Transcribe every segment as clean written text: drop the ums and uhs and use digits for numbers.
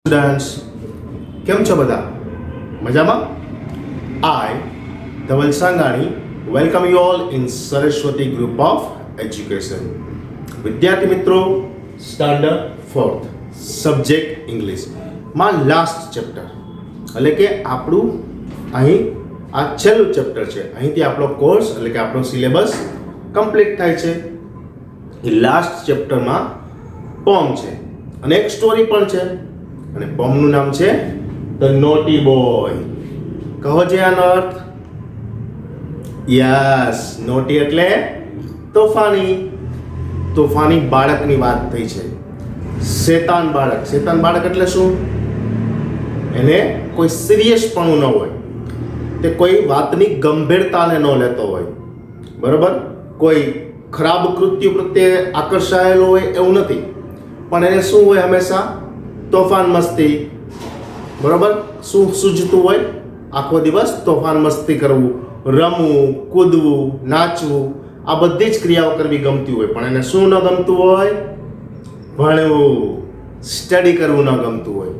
Students કેમ છો બધા મજામાં? I Dhaval Sangani welcome you all in Saraswati group of education. વિદ્યાર્થી મિત્રો, સ્ટાન્ડર્ડ 4th સબ્જેક્ટ ઇંગ્લિશ માં લાસ્ટ ચેપ્ટર એટલે કે આપણું અહીં આ છેલ્લું ચેપ્ટર છે. અહીંથી આપણો કોર્સ એટલે કે આપણો સિલેબસ કમ્પ્લીટ થાય છે. એ લાસ્ટ ચેપ્ટરમાં પોમ છે અને એક સ્ટોરી પણ છે અને પોમનું નામ છે ધ નોટી બોય. કહો જે આનો અર્થ? યસ, નોટી એટલે તોફાની. તોફાની બાળકની વાત થઈ છે. શેતાન બાળક. શેતાન બાળક એટલે શું? એને કોઈ સિરિયસપણું ન હોય, તે કોઈ વાતની ગંભીરતાને ન લેતો હોય, બરોબર? કોઈ ખરાબ કૃત્ય પ્રત્યે આકર્ષાયેલો હોય એવું નથી, પણ એને શું હોય? હંમેશા તોફાન મસ્તી, બરોબર? શું સૂઝતું હોય? આખો દિવસ તોફાન મસ્તી કરવું, રમવું, કૂદવું, નાચવું, આ બધી જ ક્રિયાઓ કરવી ગમતી હોય. પણ એને શું ન ગમતું હોય? ભણવું, સ્ટડી કરવું ન ગમતું હોય,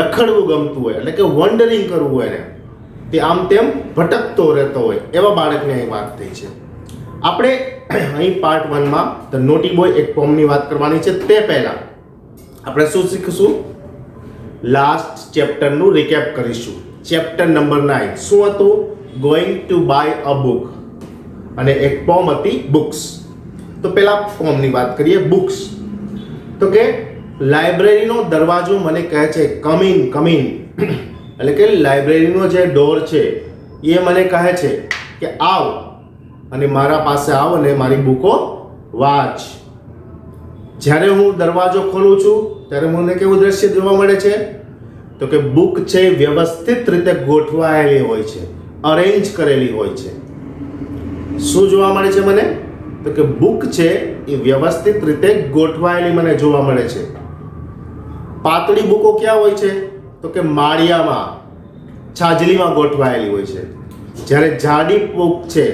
રખડવું ગમતું હોય, એટલે કે વન્ડરિંગ કરવું હોય. એને તે આમ તેમ ભટકતો રહેતો હોય, એવા બાળકની અહીં વાત થઈ છે. આપણે અહીં પાર્ટ 1માં ધ નોટી બોય એક પોમની વાત કરવાની છે. તે પહેલા આપણે શું શીખશું? લાસ્ટ ચેપ્ટરનું રિકેપ કરીશું. ચેપ્ટર નંબર 9 શું હતું? Going to buy a book, અને એક પોમ હતી બુક્સ. તો પહેલા પોમની વાત કરીએ, બુક્સ. તો કે લાઇબ્રેરીનો દરવાજો મને કહે છે કમ ઇન, કમ ઇન. એટલે કે લાઇબ્રેરીનો જે ડોર છે એ મને કહે છે કે આવ અને મારા પાસે આવ અને મારી બુકો વાંચ. જ્યારે હું દરવાજો ખોલું છું ત્યારે મને કેવું દ્રશ્ય જોવા મળે છે? તો કે બુક છે વ્યવસ્થિત રીતે ગોઠવાયેલી હોય છે, અરેન્જ કરેલી હોય છે. શું જોવા મળે છે મને? તો કે બુક છે એ વ્યવસ્થિત રીતે ગોઠવાયેલી મને જોવા મળે છે. પાતળી બુકો ક્યાં હોય છે? તો કે માળિયામાં, છાજલીમાં ગોઠવાયેલી હોય છે. જ્યારે જાડી બુક છે,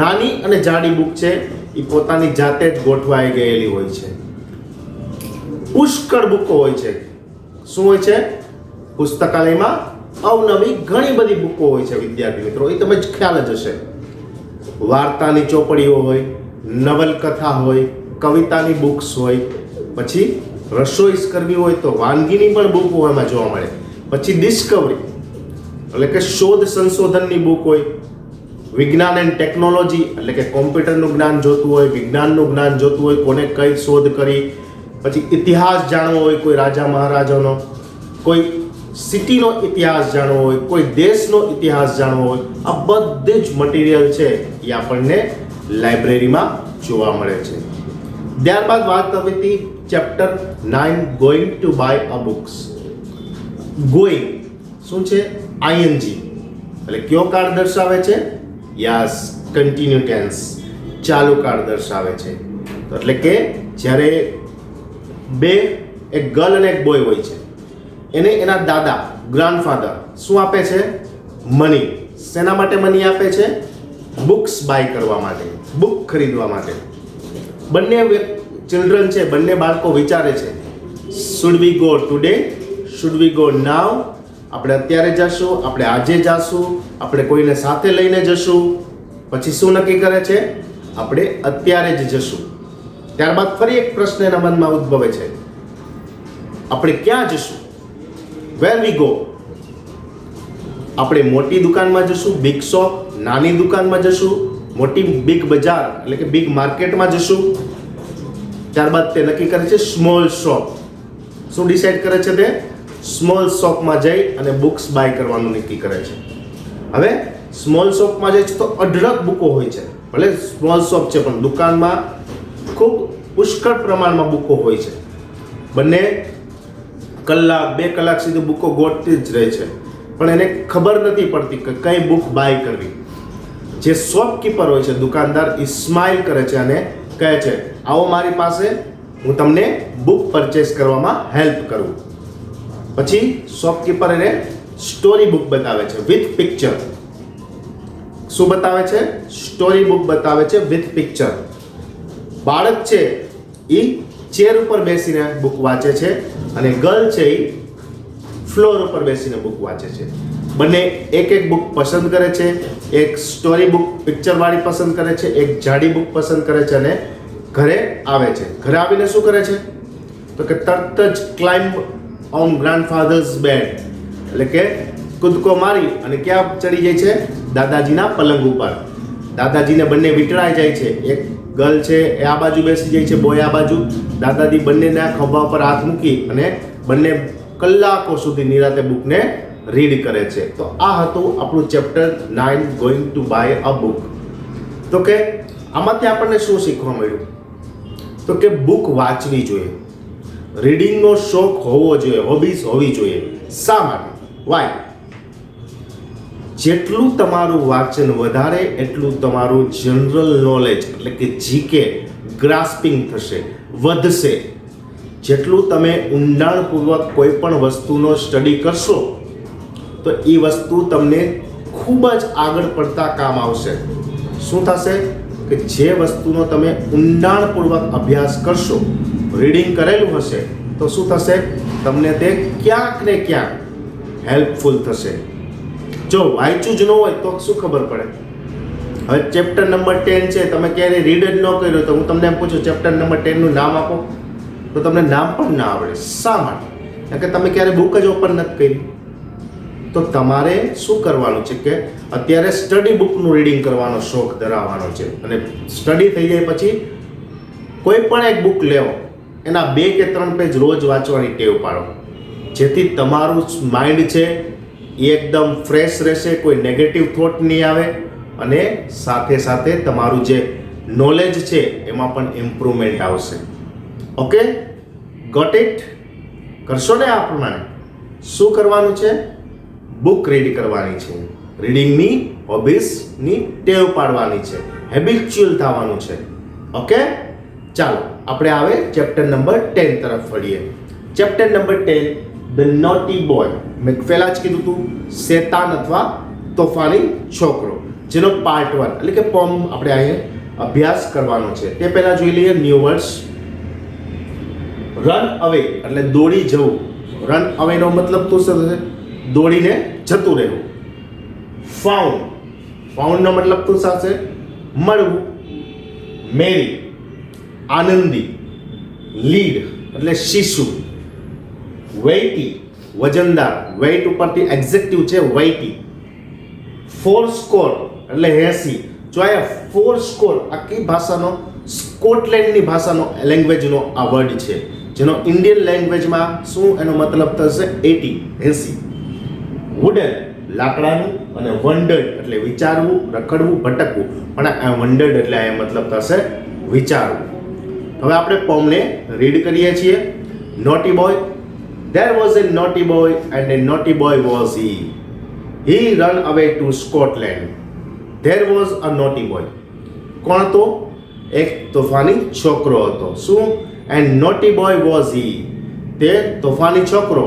નાની અને જાડી બુક છે, એ પોતાની જાતે જ ગોઠવાઈ ગયેલી હોય છે. પુષ્કળ બુકો હોય છે. શું હોય છે? પુસ્તકાલયમાં અવનવી ઘણી બધી બુકો હોય છે વિદ્યાર્થી મિત્રો, એ તમે જ ખ્યાલ જ હશે. વાર્તાની ચોપડીઓ હોય, નવલકથા હોય, કવિતાની બુક્સ હોય, પછી રસોઈ કરવી હોય તો વાનગીની પણ બુકો એમાં જોવા મળે. પછી ડિસ્કવરી એટલે કે શોધ સંશોધનની બુક હોય. વિજ્ઞાન એન્ડ ટેકનોલોજી એટલે કે કોમ્પ્યુટરનું જ્ઞાન જોતું હોય, વિજ્ઞાનનું જ્ઞાન જોતું હોય, કોને કઈ શોધ કરી. પછી ઇતિહાસ જાણવો હોય, કોઈ રાજા મહારાજાનો, કોઈ સિટીનો ઇતિહાસ જાણવો હોય, કોઈ દેશનો ઇતિહાસ જાણવો હોય, આ બધું જ મટીરિયલ છે એ આપણને લાઇબ્રેરીમાં જોવા મળે છે. ત્યારબાદ વાત હતી chapter 9 going to buy a books. Going શું છે? આઈએનજી એટલે કયો કાળ દર્શાવે છે? યસ, કન્ટિન્યુ ટેન્સ, ચાલુ કાળ દર્શાવે છે. એટલે કે જ્યારે એક ગર્લ અને એક બોય હોય છે, એને એના દાદા, ગ્રાન્ડફાધર શું આપે છે? મની. શેના માટે મની આપે છે? બુક્સ બાય કરવા માટે, બુક ખરીદવા માટે. બંને ચિલ્ડ્રન છે, બંને બાળકો વિચારે છે, should we go today, should we go now? આપણે અત્યારે જશું, આપણે આજે જશું, આપણે કોઈને સાથે લઈને જશું? પછી શું નક્કી કરે છે? આપણે અત્યારે જ જશું. ત્યારબાદ ફરી એક પ્રશ્ન એના મનમાં ઉદ્ભવે છે, આપણે ક્યાં જશું? વેર વી ગો? આપણે મોટી દુકાનમાં જશું, બિગ શોપ, નાની દુકાનમાં જશું, મોટી બિગ બજાર એટલે કે બિગ માર્કેટમાં જશું? ત્યારબાદ તે નક્કી કરે છે સ્મોલ શોપ. શું ડિસાઈડ કરે છે? તે સ્મોલ શોપમાં જઈ અને બુક્સ બાય કરવાનું નક્કી કરે છે. હવે સ્મોલ શોપમાં જાય છે તો અઢળક બુકો હોય છે. ભલે સ્મોલ શોપ છે પણ દુકાનમાં ખૂબ પુષ્કળ પ્રમાણમાં બુકો હોય છે. બંને કલાક 2 કલાક સુધી બુકો ગોતતી જ રહે છે, પણ એને ખબર નથી પડતી કે કઈ બુક બાય કરવી. જે શોપકીપર હોય છે, દુકાનદાર, એ સ્માઇલ કરે છે અને કહે છે આવો મારી પાસે, હું તમને બુક પરચેસ કરવામાં હેલ્પ કરું. પછી શોપકીપર એને સ્ટોરી બુક બતાવે છે વિથ પિક્ચર. શું બતાવે છે? સ્ટોરી બુક બતાવે છે વિથ પિક્ચર. બાળક છે એ ચેર ઉપર બેસીને બુક વાંચે છે અને ગર્લ છે એ ફ્લોર ઉપર બેસીને બુક વાંચે છે. બંને એક એક બુક પસંદ કરે છે. એક સ્ટોરી બુક પિક્ચરવાળી પસંદ કરે છે, એક જાડી બુક પસંદ કરે છે અને ઘરે આવે છે. ઘરે આવીને શું કરે છે તો કે તરત જ ક્લાઇમ્બ ઓન ગ્રાન્ડફાધર્સ બેડ, એટલે કે કૂદકો મારી અને ક્યાં ચડી જાય છે? દાદાજીના પલંગ ઉપર. દાદાજીને બંને વીંટળાઈ જાય છે. એક ગર્લ છે એ આ બાજુ બેસી જાય છે, બોય આ બાજુ. દાદાજી બંનેના ખભા પર હાથ મૂકી અને બંને કલાકો સુધી નિરાતે બુકને રીડ કરે છે. તો આ હતું આપણું chapter 9 going to buy a book. તો કે આમાંથી આપણને શું શીખવા મળ્યું? તો કે બુક વાંચવી જોઈએ, રીડિંગનો શોખ હોવો જોઈએ, હોબીઝ હોવી જોઈએ. શા માટે? વાય? જેટલું તમારું વાંચન વધારે એટલું તમારું જનરલ નોલેજ એટલે કે જીકે ગ્રાસ્પિંગ થશે, વધશે. જેટલું તમે ઊંડાણપૂર્વક કોઈ પણ વસ્તુનો સ્ટડી કરશો તો એ વસ્તુ તમને ખૂબ જ આગળ પડતા કામ આવશે. શું થશે કે જે વસ્તુનો તમે ઊંડાણપૂર્વક અભ્યાસ કરશો, રીડિંગ કરેલું હશે, તો શું થશે? તમને તે ક્યાંક ને ક્યાંક હેલ્પફુલ થશે. જો વાંચ્યું જ ન હોય તો શું ખબર પડે? હવે ચેપ્ટર નંબર 10 છે, તમે ક્યારેય રીડ જ ન કર્યો તો હું તમને એમ પૂછું ચેપ્ટર નંબર 10 નું નામ આપો તો તમને નામ પણ ના આવડે. શા માટે? કારણ કે તમે ક્યારે બુક જ ઓપન નથી કરી. તો તમારે શું કરવાનું છે કે અત્યારે સ્ટડી બુકનું રીડિંગ કરવાનો શોખ ધરાવવાનો છે અને સ્ટડી થઈ જાય પછી કોઈ પણ એક બુક લેવો, એના 2 કે 3 પેજ રોજ વાંચવાની ટેવ પાડો, જેથી તમારું માઇન્ડ છે એ એકદમ ફ્રેશ રહેશે, કોઈ નેગેટિવ થોટ નહીં આવે અને સાથે સાથે તમારું જે નોલેજ છે એમાં પણ ઇમ્પ્રુવમેન્ટ આવશે. Okay, got it? કરશો ને આ પ્રમાણે? શું કરવાનું છે? બુક રીડ કરવાની છે, રીડિંગની હોબીઝની ટેવ પાડવાની છે, હેબિચ્યુઅલ થવાનું છે. ઓકે, ચાલો આપણે આવે ચેપ્ટર નંબર 10 તરફ વળીએ. Chapter number 10 the naughty boy. મેં પહેલા જ કીધું હતું શેતાન અથવા તોફાની છોકરો, જેનો પાર્ટ 1 એટલે કે પોમ આપણે અહીંયા અભ્યાસ કરવાનો છે. તે પહેલા જોઈ લઈએ ન્યૂ વર્ડ્સ. રન અવે એટલે દોડી જવું. રન અવે નો મતલબ તો શું થશે? દોડીને જતું રહેવું. ફાઉન્ડ, ફાઉન્ડ નો મતલબ તો શું થશે? મળવું. મેરી, આનંદી. લીડ એટલે શિશુ. વેઇટી, વજનદાર. વેઇટ ઉપરથી એક્ઝેક્ટિવ છે વેઇટી. ફોર સ્કોર એટલે 80. જો આ ફોર સ્કોર આખી ભાષાનો સ્કોટલેન્ડની ભાષાનો લેંગ્વેજનો આ વર્ડ છે, જેનો ઇન્ડિયન લેંગ્વેજમાં શું એનો મતલબ થશે? 80. વુડન લાકડાનું અને વન્ડર્ડ એટલે વિચારવું, રખડવું, ભટકવું. પણ આ વન્ડર્ડ એટલે આ મતલબ થશે વિચારવું. હવે આપણે પોમને રીડ કરીએ છીએ. Naughty boy. There was a naughty boy and a naughty boy was he. He ran away to Scotland. There was a naughty boy. કોણ હતો? એક તોફાની છોકરો હતો. શું? And naughty boy was he. તે તોફાની છોકરો.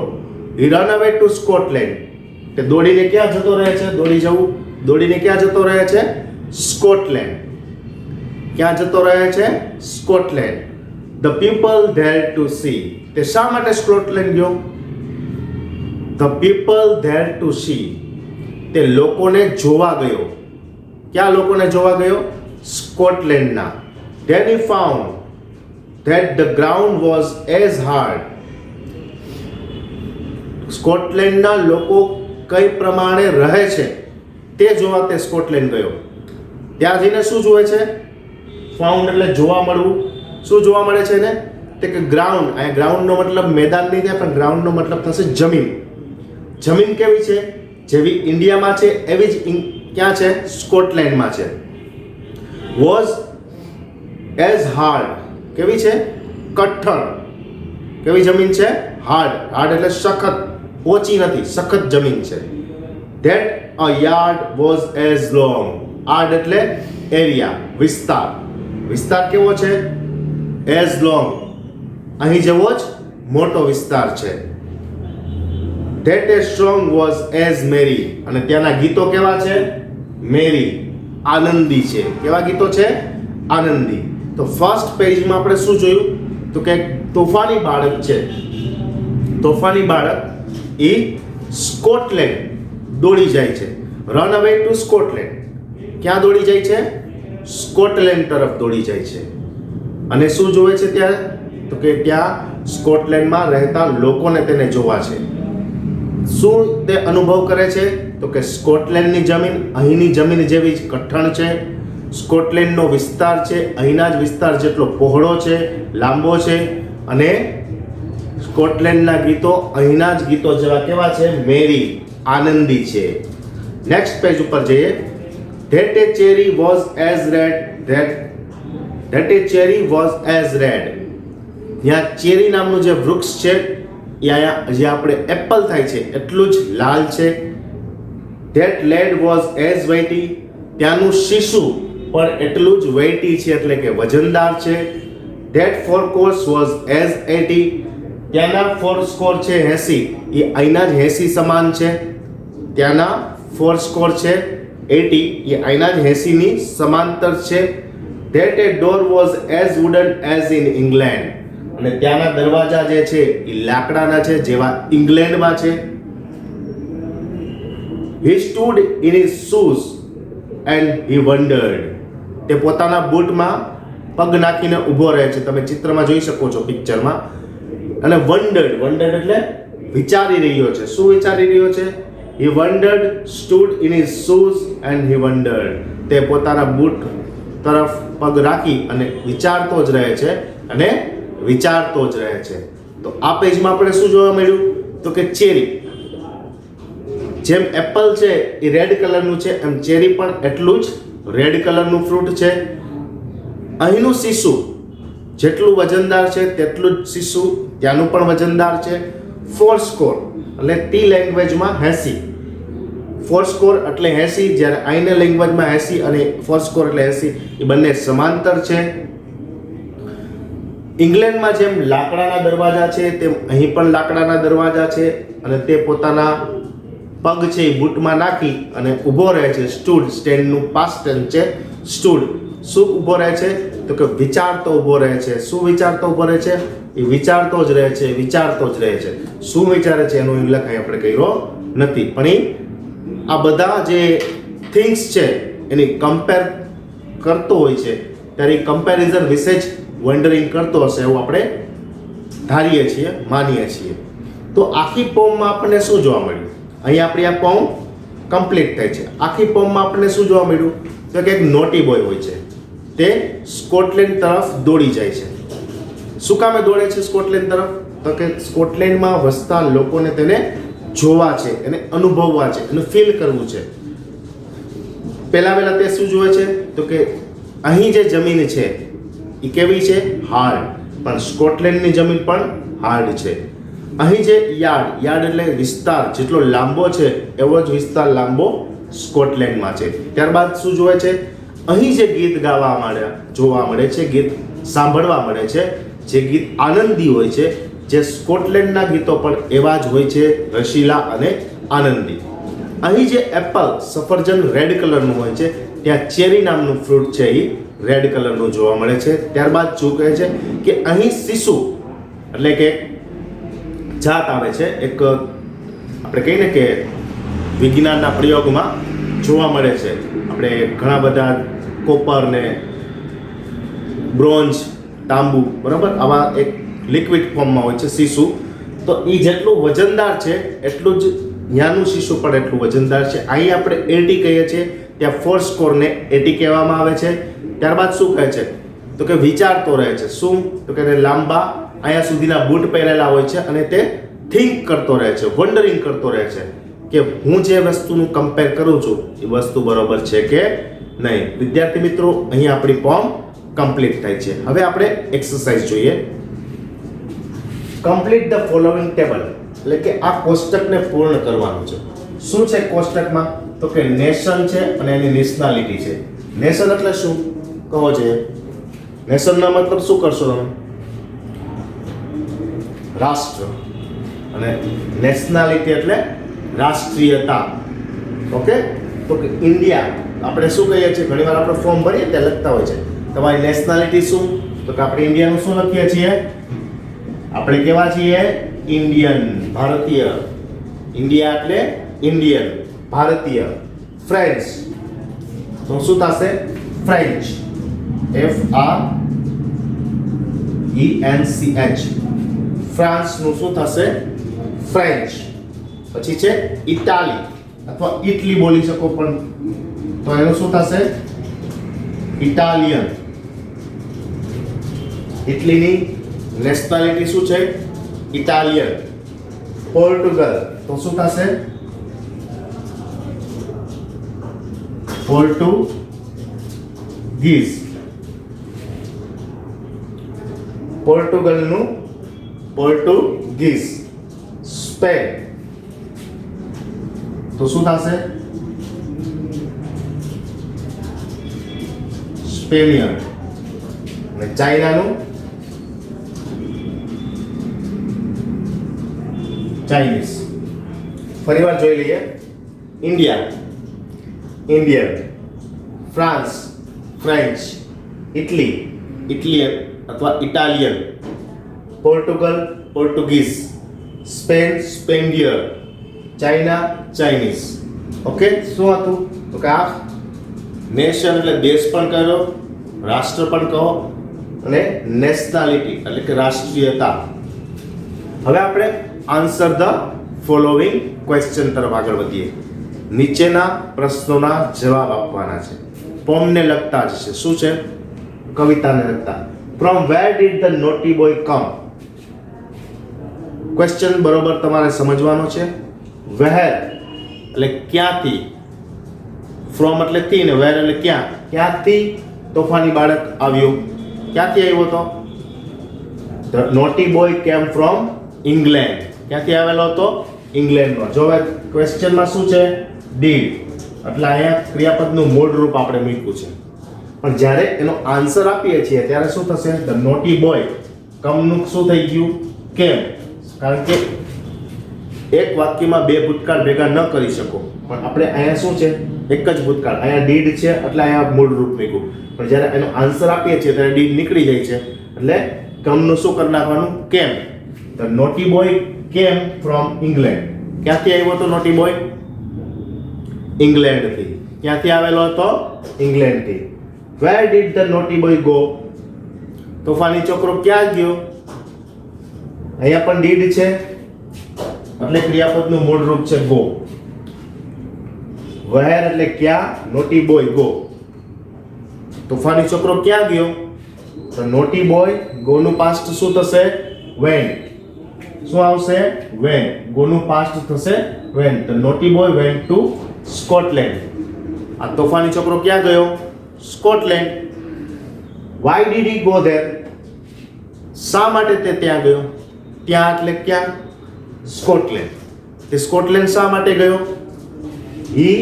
He ran away to Scotland. તે દોડીને ક્યાં જતો રહે છે? દોડી જવું. દોડીને ક્યાં જતો રહે છે? સ્કોટલેન્ડ. ક્યાં જતો રહે છે? Scotland. The people there to see. તે શા માટે સ્કોટલેન્ડ ગયો? The people there to see. તે લોકોને જોવા ગયો. ક્યાં લોકોને જોવા ગયો? સ્કોટલેન્ડના. Then he found that the ground was as hard. સ્કોટલેન્ડના લોકો કઈ પ્રમાણે રહે છે તે જોવા તે સ્કોટલેન્ડ ગયો. ત્યાં જઈને શું જોવે છે? ફાઉન્ડ એટલે જોવા મળવું. શું જોવા મળે છે એને? તે કે ગ્રાઉન્ડ. આ ગ્રાઉન્ડનો મતલબ મેદાન નહીં થાય, પણ ગ્રાઉન્ડનો મતલબ થશે જમીન. જમીન કેવી છે? જેવી ઇન્ડિયામાં છે એવી જ ક્યાં છે? સ્કોટલેન્ડમાં છે. Was as hard. કેવી છે? કઠણ. કેવી જમીન છે? હાર્ડ. હાર્ડ એટલે સખત, ઓછી નથી, સખત જમીન છે. That a yard was as long. Yard એટલે એરિયા, વિસ્તાર. વિસ્તાર કેવો છે? As long. અહીં જેવો જ મોટો વિસ્તાર છે. That a song was as merry. અને ત્યાંના ગીતો કેવા છે? મેરી, આનંદી છે. કેવા ગીતો છે? આનંદી. તો ફર્સ્ટ પેજમાં આપણે શું જોયું? તો કે તોફાની બાળક છે. તોફાની બાળક એ સ્કોટલેન્ડ દોડી જાય છે. રન અવે ટુ સ્કોટલેન્ડ. ક્યાં દોડી જાય છે? સ્કોટલેન્ડ તરફ દોડી જાય છે. અને શું જોવે છે ત્યાં? તો કે ત્યાં સ્કોટલેન્ડમાં રહેતા લોકોને તેને જોવા છે. શું તે અનુભવ કરે છે? તો કે સ્કોટલેન્ડની જમીન અહીંની જમીન જેવી જ કઠણ છે. સ્કોટલેન્ડનો વિસ્તાર છે અહીંના જ વિસ્તાર જેટલો પહોળો છે, લાંબો છે. અને સ્કોટલેન્ડના ગીતો અહીંના જ ગીતો જેવા કેવા છે? મેરી, આનંદી છે. નેક્સ્ટ પેજ ઉપર જઈએ. That a cherry was as red that a cherry was as red. ત્યાં ચેરી નામનું જે વૃક્ષ છે એ અહીંયા જે આપણે એપલ થાય છે એટલું જ લાલ છે. That lad was as weighty. ત્યાંનું શીશુ પણ એટલું જ weighty છે એટલે કે વજનદાર છે. That four course was as 80. ત્યાંના ફોર સ્કોર છે 80 એ અહીંના જ 80 સમાન છે. ત્યાંના ફોર સ્કોર છે 80 એ અહીંના જ 80 ની સમાંતર છે. That a door was as wooden as in England. અને ત્યાંના દરવાજા જે છે એ લાકડાના છે જેવા ઇંગ્લેન્ડમાં છે. He stood in his shoes and he wondered. તે પોતાના બૂટમાં પગ નાખીને ઊભો રહે છે. તમે ચિત્રમાં જોઈ શકો છો, પિક્ચરમાં. અને wondered એટલે વિચારી રહ્યો છે. શું વિચારી રહ્યો છે? He wondered, stood in his shoes and he wondered. તે પોતાના બૂટ તરફ પગ રાખી અને વિચારતો જ રહે છે અને વિચારતો જ રહે છે. તો આ પેજમાં આપણે શું જોવા મળ્યું? તો કે ચેરી. જેમ એપલ છે એ રેડ કલરનું છે એમ ચેરી પણ એટલું જ રેડ કલરનું ફ્રૂટ છે. અહીંનું શીશુ જેટલું વજનદાર છે તેટલું જ શીશુ ત્યાંનું પણ વજનદાર છે. ફોર સ્કોર એટલે ટી લેંગ્વેજમાં 80. ફોર સ્કોર એટલે 80, જ્યારે આઈના લેંગ્વેજમાં 80 અને ફોર સ્કોર એટલે 80 એ બંને સમાંતર છે. ઇંગ્લેન્ડમાં જેમ લાકડાના દરવાજા છે તેમ અહીં પણ લાકડાના દરવાજા છે. અને તે પોતાના પગ છે એ બૂટમાં નાખી અને ઊભો રહે છે. સ્ટૂડ, સ્ટેન્ડનું પાસ્ટ ટેન્સ છે સ્ટૂડ. શું ઊભો રહે છે? તો કે વિચારતો ઊભો રહે છે. શું વિચારતો ઊભો રહે છે? એ વિચારતો જ રહે છે, વિચારતો જ રહે છે. શું વિચારે છે એનો ઉલ્લેખ અહીં આપણે કર્યો નથી. પણ એ આ બધા જે થિંગ્સ છે એની કમ્પેર કરતો હોય છે ત્યારે કમ્પેરિઝન વિશે જ વન્ડરિંગ કરતો હશે એવું આપણે ધારીએ છીએ, માનીએ છીએ. તો આખી પોમમાં આપણને શું જોવા મળ્યું? અહીં આપણી આ પોમ કમ્પ્લીટ થાય છે. આખી પોમમાં આપણને શું જોવા મળ્યું? તો કે એક નોટી બોય હોય છે. તે સ્કોટલેન્ડ તરફ દોડી જાય છે. શું કામે દોડે છે સ્કોટલેન્ડ તરફ? તો કે સ્કોટલેન્ડમાં વસતા લોકોને તેને જોવા છે, એને અનુભવવા છે, એને ફીલ કરવું છે. પહેલા તે શું જોવે છે? તો કે અહીં જે જમીન છે એ કેવી છે? હાર્ડ. પણ સ્કોટલેન્ડની જમીન પણ હાર્ડ છે. અહીં જે યાર્ડ એટલે વિસ્તાર જેટલો લાંબો છે એવો જ વિસ્તાર લાંબો સ્કોટલેન્ડમાં છે. ત્યારબાદ શું જોવે છે? અહીં જે ગીત જોવા મળે છે, ગીત સાંભળવા મળે છે, જે ગીત આનંદી હોય છે, જે સ્કોટલેન્ડના ગીતો પણ એવા જ હોય છે, રસીલા અને આનંદી. અહીં જે એપલ સફરજન રેડ કલરનું હોય છે, ત્યાં ચેરી નામનું ફ્રૂટ છે એ રેડ કલરનું જોવા મળે છે. ત્યારબાદ શું કહે છે કે અહીં શીશુ એટલે કે જાત આવે છે, એક આપણે કહીએ ને કે વિજ્ઞાનના પ્રયોગમાં જોવા મળે છે. આપણે ઘણા બધા કોપર ને બ્રોન્ઝ, તાંબુ, બરાબર, આવા એક લિક્વિડ ફોર્મમાં હોય છે શીશુ. તો એ જેટલું વજનદાર છે એટલું જ ત્યાંનું શીશુ પણ એટલું વજનદાર છે. અહીં આપણે 80 કહીએ છીએ, ત્યાં ફોર સ્કોરને 80 કહેવામાં આવે છે. ત્યારબાદ શું કહે છે? તો કે વિચારતો રહે છે. શું? તો કે લાંબા અહીંયા સુધીના બૂટ પહેરેલા હોય છે અને તે થિંક કરતો રહે છે, વન્ડરિંગ કરતો રહે છે કે હું જે વસ્તુનું કમ્પેર કરું છું એ વસ્તુ બરોબર છે કે નહીં. વિદ્યાર્થી મિત્રો, અહીં આપણી પોમ કમ્પ્લીટ થાય છે. હવે આપણે એક્સરસાઇઝ જોઈએ. કમ્પ્લીટ ધ ફોલોઇંગ ટેબલ એટલે કે આ કોષ્ટકને પૂર્ણ કરવાનું છે. શું છે કોષ્ટકમાં? તો કે નેશન છે અને એની નેશનાલિટી છે. નેશન એટલે શું કહો છે? નેશનનો મતલબ શું કરશો તમે? રાષ્ટ્ર. અને નેશનાલિટી એટલે રાષ્ટ્રીયતા. ઓકે? તો કે ઇન્ડિયા આપણે શું કહીએ છીએ? ઘણીવાર આપણે ફોર્મ ભરીએ ત્યાં લખતા હોય છે તમારી નેશનાલિટી શું? તો કે આપણે ઇન્ડિયાનું શું લખીએ છીએ? આપણે કેવા છીએ? ઇન્ડિયન, ભારતીય. ઇન્ડિયા એટલે ઇન્ડિયન, ભારતીય. ફ્રેન્ચ તો શું થશે? French, FRENCH. ફ્રાન્સ નું શું થશે? ફ્રેન્ચ. પછી છે ઇટાલી અથવા ઇટલી બોલી શકો પણ, તો એનું શું થશે? ઇટાલિયન. ઇટલીની નેશનાલિટી શું છે? ઇટાલિયન. પોર્ટુગલ તો શું થશે? પોર્ટુગીઝ. પોર્ટુગલનું પોર્ટુગીઝ. સ્પેન તો શું થશે? સ્પેનિયન. અને ચાઇનાનું ચાઇનીઝ. ફરીવાર જોઈ લઈએ. India, Indian. France, French. Italy, Italian અથવા Italian. Portugal, Portuguese. Spain, Spaniard. China, Chinese. Okay, શું હતું? તો કે આ નેશન એટલે દેશ પણ કહો, રાષ્ટ્ર પણ કહો, અને નેશનાલિટી એટલે કે રાષ્ટ્રીયતા. હવે આપણે આન્સર ધ ફોલોવિંગ ક્વેશ્ચન તરફ આગળ વધીએ. નીચેના પ્રશ્નોના જવાબ આપવાના છે. પોમને લગતા જ છે. શું છે? કવિતાને લગતા. From where did the naughty boy come? Question બરોબર તમારે સમજવાનો છે. વેર એટલે ક્યાંથી, ફ્રોમ એટલે થી ને વેર એટલે ક્યાં. ક્યાંથી તોફાની બાળક આવ્યો? ક્યાંથી આવ્યો તો? The naughty boy came from England. ક્યાંથી આવેલો હતો? ઇંગ્લેન્ડમાં. જો હવે ક્વેશ્ચનમાં શું છે? ડીડ. એટલે અહીંયા ક્રિયાપદનું મૂળ રૂપ આપણે મૂક્યું છે. પણ જ્યારે એનો આન્સર આપીએ છીએ ત્યારે શું થશે? ધ નોટી બોય કમનું શું થઈ ગયું? કેમ. કારણ કે એક વાક્યમાં બે ભૂતકાળ ભેગા ન કરી શકો, પણ આપણે અહીંયા શું છે? એક જ ભૂતકાળ. અહીંયા ડીડ છે એટલે અહીંયા મૂળ રૂપ મૂક્યું. પણ જ્યારે એનો આન્સર આપીએ છીએ ત્યારે ડીડ નીકળી જાય છે, એટલે કમનું શું કરી નાખવાનું? Came. The naughty boy came from England. ક્યાંથી આવ્યો હતો નોટી બોય? ઇંગ્લેન્ડથી. ક્યાંથી આવેલો હતો? ઇંગ્લેન્ડથી. Where did the naughty boy go? તોફાની છોકરો ક્યાં ગયો? અહીંયા પણ ડીડ છે એટલે ક્રિયાપદનું મૂળ રૂપ છે ગો. વેર એટલે ક્યાં, નોટી બોય ગો. તોફાની છોકરો ક્યાં ગયો? તો નોટી બોય ગોનું પાસ્ટ શું થશે? વેન્ટ. શું આવશે? વેન્ટ. ગોનું પાસ્ટ થશે vent. The naughty boy went to Scotland. આ તોફાની છોકરો ક્યાં ગયો? Scotland. Y did he go there? શા માટે તે ત્યાં ગયો? ત્યાં એટલે ક્યાં? સ્કોટલેન્ડ. તે સ્કોટલેન્ડ શા માટે ગયો? He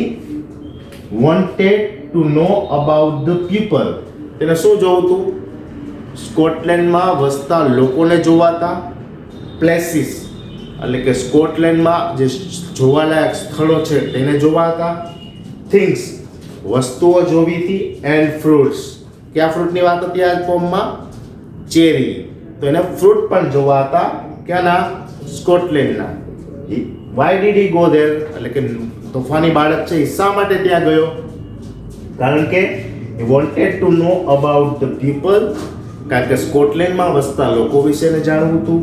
wanted to know about the people. તેને શું જોવું હતું? સ્કોટલેન્ડમાં વસતા લોકોને જોવાતા. પ્લેસીસ એટલે કે સ્કોટલેન્ડમાં જે જોવાલાયક સ્થળો છે તેને જોવાતા. થિંગ્સ વસ્તુઓ જોવી હતી. And fruits. કયા ફ્રૂટની વાત હતી આ પોમમાં? ચેરી. તો એને ફ્રૂટ પણ જોવા હતા. ક્યાંના? સ્કોટલેન્ડના. Why did he go there એટલે કે તોફાની બાળક છે એ શા માટે ત્યાં ગયો? કારણ કે he wanted to know about the people. કારણ કે સ્કોટલેન્ડમાં વસતા લોકો વિશે જાણવું હતું,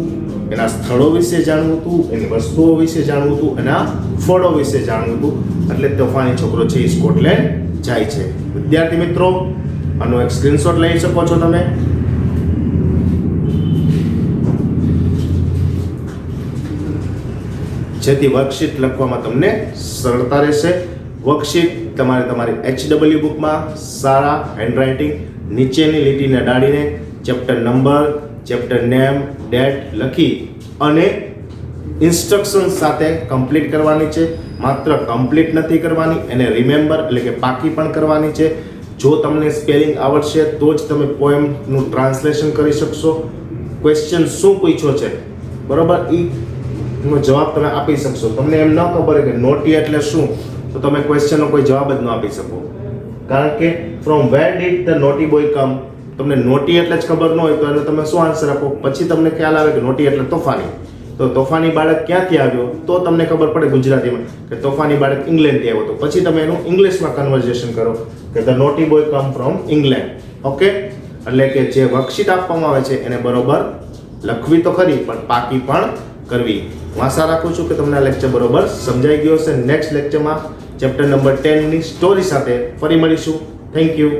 એના સ્થળો વિશે જાણવું હતું, એની વસ્તુઓ વિશે જાણવું હતું, એના ફળો વિશે જાણવું હતું. એટલે તોફાની છોકરો છે એ સ્કોટલેન્ડ જાય છે. વિદ્યાર્થી મિત્રો, આનો એક સ્ક્રીનશોટ લઈ શકો છો તમે. જેથી વર્કશીટ લખવામાં તમને સરળતા રહેશે. વર્કશીટ તમારે તમારી HW બુકમાં સારા હેન્ડરાઇટિંગ નીચેની લીટીને અડાડીને chapter number, chapter name, date લખી અને ઇન્સ્ટ્રક્શન સાથે કમ્પ્લીટ કરવાની છે. માત્ર કમ્પ્લીટ નથી કરવાની, એને રિમેમ્બર એટલે કે પાકી પણ કરવાની છે. જો તમને સ્પેલિંગ આવડશે તો જ તમે પોએમનું ટ્રાન્સલેશન કરી શકશો. ક્વેશ્ચન શું પૂછ્યો છે બરોબર નો જવાબ તમે આપી શકશો. તમને એમ ન ખબર કે નોટી એટલે શું, તો તમે ક્વેશ્ચનનો કોઈ જવાબ જ ન આપી શકો. કારણ કે from where did the naughty boy come, તમને નોટી એટલે જ ખબર ન હોય તો એને તમે શું આન્સર આપો? પછી તમને ખ્યાલ આવે કે નોટી એટલે તોફાની. તો તોફાની બાળક ક્યાંથી આવ્યો તો તમને ખબર પડે ગુજરાતીમાં કે તોફાની બાળક ઇંગ્લેન્ડથી આવ્યો. તો પછી તમે એનું ઇંગ્લિશમાં કન્વર્ઝેશન કરો કે the naughty boy come from England. Okay, એટલે કે જે વર્કશીટ આપવામાં આવે છે એને બરોબર લખવી તો ખરી પણ પાકી પણ કરવી. હું આશા રાખું છું કે તમને આ લેક્ચર બરોબર સમજાઈ ગયો હશે. નેક્સ્ટ લેક્ચરમાં ચેપ્ટર નંબર 10 ની સ્ટોરી સાથે ફરી મળીશું. Thank you.